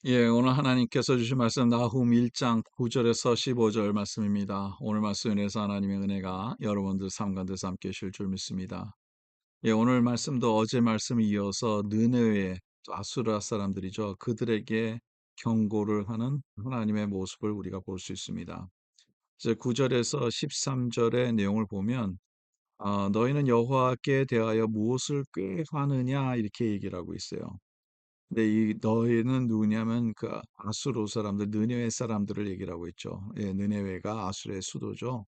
오늘 하나님께서 주신 말씀 나훔 1장 9절에서 15절 말씀입니다. 오늘 말씀에 대해서 하나님의 은혜가 여러분들 삶 가운데서 함께 하실 줄 믿습니다. 오늘 말씀도 어제 말씀에 이어서 느느웨 아수라 사람들이죠. 그들에게 경고를 하는 하나님의 모습을 우리가 볼 수 있습니다. 이제 9절에서 13절의 내용을 보면 너희는 여호와께 대하여 무엇을 꾀하느냐 이렇게 얘기를 하고 있어요. 근데 이 너희는 누구냐면 그 아수르 사람들, 느네웨 사람들을 얘기를 하고 있죠. 느네웨가 아수르의 수도죠.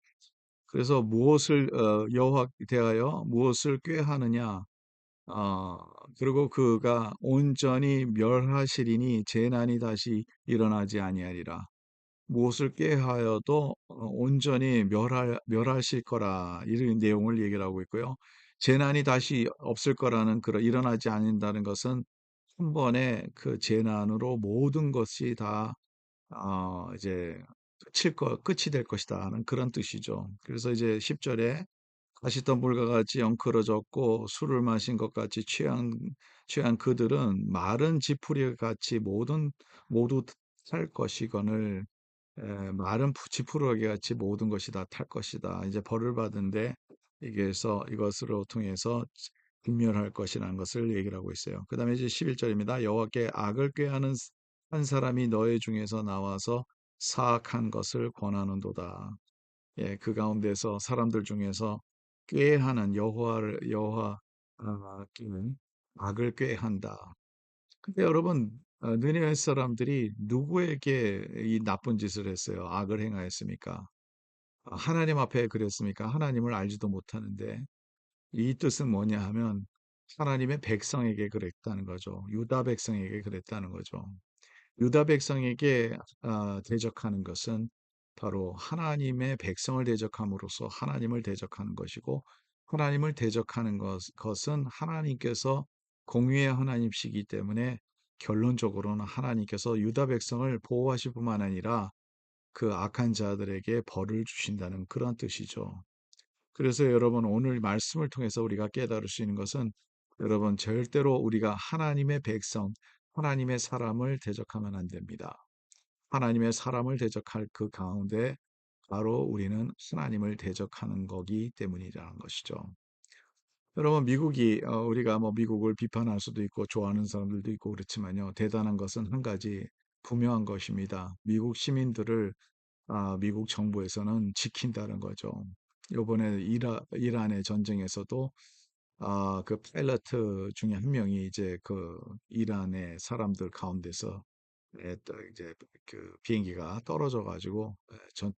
그래서 무엇을 여호와 대하여 무엇을 꾀하느냐? 어, 그리고 그가 온전히 멸하시리니 재난이 다시 일어나지 아니하리라. 무엇을 꾀하여도 온전히 멸하실 거라 이런 내용을 얘기를 하고 있고요. 재난이 다시 없을 거라는 그런 일어나지 않는다는 것은 한 번에 그 재난으로 모든 것이 다 이제 끝이 될 것이다 하는 그런 뜻이죠. 그래서 이제 10절에 가시던 물과 같이 엉클어졌고 술을 마신 것 같이 취한 그들은 마른 지푸리 같이 모두 탈 것이거늘 마른 지푸라기 같이 모든 것이 다 탈 것이다. 이제 벌을 받은데 이게서 이것으로 통해서 분멸할 것이라는 것을 얘기를 하고 있어요. 그다음에 이제 11절입니다. 여호와께 악을 꾀하는 한 사람이 너희 중에서 나와서 사악한 것을 권하는도다. 그 가운데서 사람들 중에서 꾀하는 여호와 께는 악을 꾀한다. 근데 여러분, 느헤 사람들이 누구에게 이 나쁜 짓을 했어요? 악을 행하였습니까? 하나님 앞에 그랬습니까? 하나님을 알지도 못하는데 이 뜻은 뭐냐 하면 하나님의 백성에게 그랬다는 거죠. 유다 백성에게 그랬다는 거죠. 유다 백성에게 대적하는 것은 바로 하나님의 백성을 대적함으로써 하나님을 대적하는 것이고 하나님을 대적하는 것은 하나님께서 공의의 하나님이시기 때문에 결론적으로는 하나님께서 유다 백성을 보호하실 뿐만 아니라 그 악한 자들에게 벌을 주신다는 그런 뜻이죠. 그래서 여러분 오늘 말씀을 통해서 우리가 깨달을 수 있는 것은 여러분 절대로 우리가 하나님의 백성, 하나님의 사람을 대적하면 안 됩니다. 하나님의 사람을 대적할 그 가운데 바로 우리는 하나님을 대적하는 거기 때문이라는 것이죠. 여러분 우리가 뭐 미국을 비판할 수도 있고 좋아하는 사람들도 있고 그렇지만요. 대단한 것은 한 가지 분명한 것입니다. 미국 시민들을 미국 정부에서는 지킨다는 거죠. 요번에 이란의 전쟁에서도 그 파일러트 중에 한 명이 이제 그 이란의 사람들 가운데서 또 이제 그 비행기가 떨어져 가지고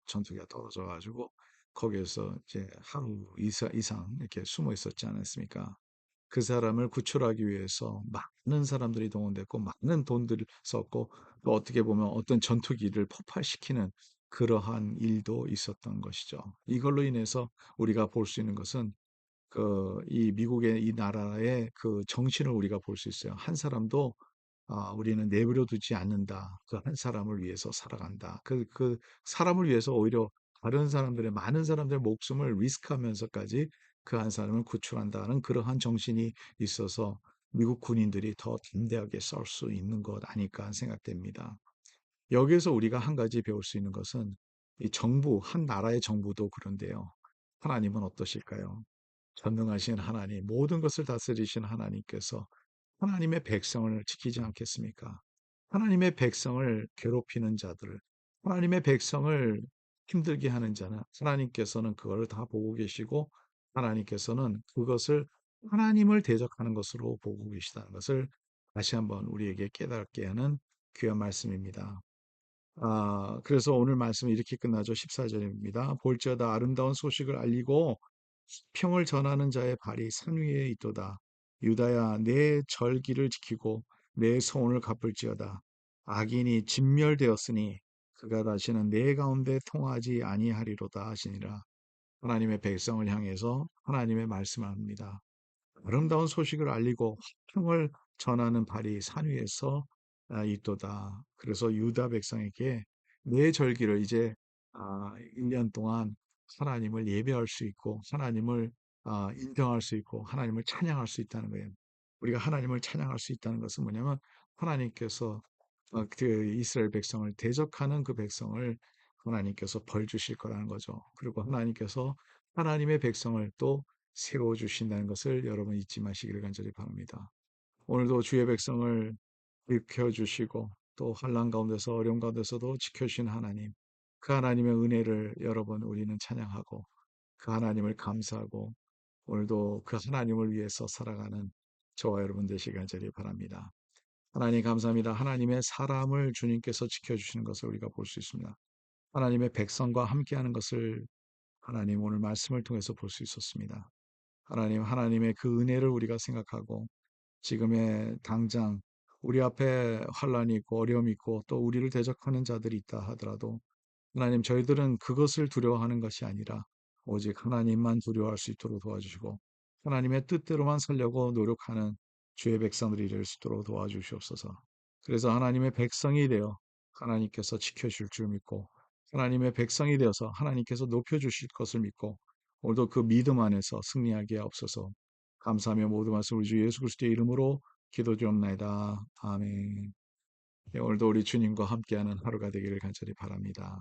전투기가 떨어져 가지고 거기에서 이제 하루 이상 이렇게 숨어 있었지 않았습니까? 그 사람을 구출하기 위해서 많은 사람들이 동원됐고 많은 돈들을 썼고 또 어떻게 보면 어떤 전투기를 폭발시키는 그러한 일도 있었던 것이죠. 이걸로 인해서 우리가 볼 수 있는 것은 이 미국의 이 나라의 그 정신을 우리가 볼 수 있어요. 한 사람도 우리는 내버려 두지 않는다. 그 한 사람을 위해서 살아간다. 그 사람을 위해서 오히려 다른 사람들의 많은 사람들의 목숨을 리스크하면서까지 그 한 사람을 구출한다는 그러한 정신이 있어서 미국 군인들이 더 담대하게 싸울 수 있는 것 아닐까 생각됩니다. 여기에서 우리가 한 가지 배울 수 있는 것은 이 정부, 한 나라의 정부도 그런데요. 하나님은 어떠실까요? 전능하신 하나님, 모든 것을 다스리신 하나님께서 하나님의 백성을 지키지 않겠습니까? 하나님의 백성을 괴롭히는 자들, 하나님의 백성을 힘들게 하는 자는 하나님께서는 그걸 다 보고 계시고 하나님께서는 그것을 하나님을 대적하는 것으로 보고 계시다는 것을 다시 한번 우리에게 깨닫게 하는 귀한 말씀입니다. 그래서 오늘 말씀이 이렇게 끝나죠. 14절입니다. 볼지어다 아름다운 소식을 알리고 평을 전하는 자의 발이 산 위에 있도다. 유다야 내 절기를 지키고 내 소원을 갚을지어다. 악인이 진멸되었으니 그가 다시는 내 가운데 통하지 아니하리로다 하시니라. 하나님의 백성을 향해서 하나님의 말씀을 합니다. 아름다운 소식을 알리고 화평을 전하는 발이 산 위에서 있도다. 그래서 유다 백성에게 내 절기를 이제 1년 동안 하나님을 예배할 수 있고 하나님을 인정할 수 있고 하나님을 찬양할 수 있다는 거예요. 우리가 하나님을 찬양할 수 있다는 것은 뭐냐면 하나님께서 그 이스라엘 백성을 대적하는 그 백성을 하나님께서 벌 주실 거라는 거죠. 그리고 하나님께서 하나님의 백성을 또 세워 주신다는 것을 여러분 잊지 마시기를 간절히 바랍니다. 오늘도 주의 백성을 일으켜 주시고 또 환난 가운데서 어려움 가운데서도 지켜주신 하나님, 그 하나님의 은혜를 여러분 우리는 찬양하고 그 하나님을 감사하고 오늘도 그 하나님을 위해서 살아가는 저와 여러분 되시길 간절히 바랍니다. 하나님 감사합니다. 하나님의 사람을 주님께서 지켜주시는 것을 우리가 볼 수 있습니다. 하나님의 백성과 함께하는 것을 하나님 오늘 말씀을 통해서 볼 수 있었습니다. 하나님, 하나님의 그 은혜를 우리가 생각하고 지금의 당장 우리 앞에 환란이 있고 어려움이 있고 또 우리를 대적하는 자들이 있다 하더라도 하나님 저희들은 그것을 두려워하는 것이 아니라 오직 하나님만 두려워할 수 있도록 도와주시고 하나님의 뜻대로만 살려고 노력하는 주의 백성들이 될 수 있도록 도와주시옵소서. 그래서 하나님의 백성이 되어 하나님께서 지켜줄 줄 믿고 하나님의 백성이 되어서 하나님께서 높여주실 것을 믿고 오늘도 그 믿음 안에서 승리하게 하옵소서. 감사하며 모든 말씀 우리 주 예수 그리스도의 이름으로 기도드리옵나이다. 아멘. 네, 오늘도 우리 주님과 함께하는 하루가 되기를 간절히 바랍니다.